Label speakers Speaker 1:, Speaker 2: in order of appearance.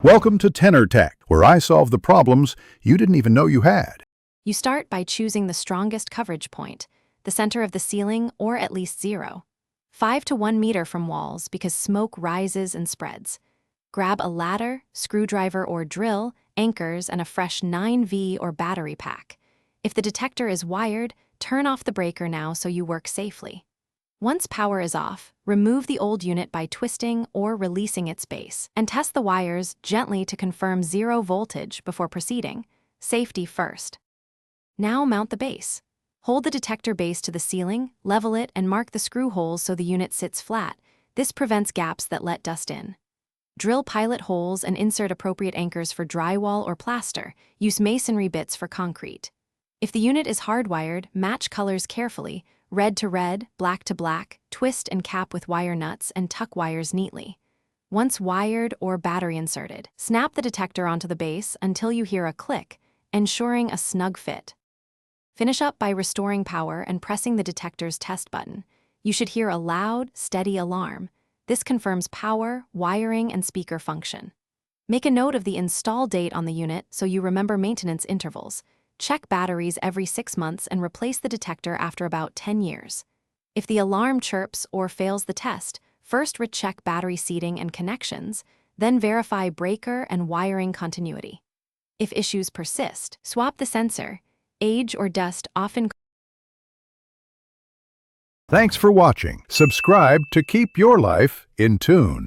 Speaker 1: Welcome to Tenor Tech, where I solve the problems you didn't even know you had.
Speaker 2: You start by choosing the strongest coverage point, the center of the ceiling or at least 0. 5 to 1 meter from walls because smoke rises and spreads. Grab a ladder, screwdriver or drill, anchors, and a fresh 9V or battery pack. If the detector is wired, turn off the breaker now so you work safely. Once power is off, remove the old unit by twisting or releasing its base, and test the wires gently to confirm 0 voltage before proceeding. Safety first. Now mount the base. Hold the detector base to the ceiling, level it, and mark the screw holes so the unit sits flat. This prevents gaps that let dust in. Drill pilot holes and insert appropriate anchors for drywall or plaster. Use masonry bits for concrete. If the unit is hardwired, match colors carefully, red to red, black to black, twist and cap with wire nuts and tuck wires neatly. Once wired or battery inserted, snap the detector onto the base until you hear a click, ensuring a snug fit. Finish up by restoring power and pressing the detector's test button. You should hear a loud, steady alarm. This confirms power, wiring, and speaker function. Make a note of the install date on the unit so you remember maintenance intervals. Check batteries every 6 months and replace the detector after about 10 years. If the alarm chirps or fails the test, first recheck battery seating and connections, then verify breaker and wiring continuity. If issues persist, swap the sensor. Age or dust often.
Speaker 1: Thanks for watching. Subscribe to keep your life in tune.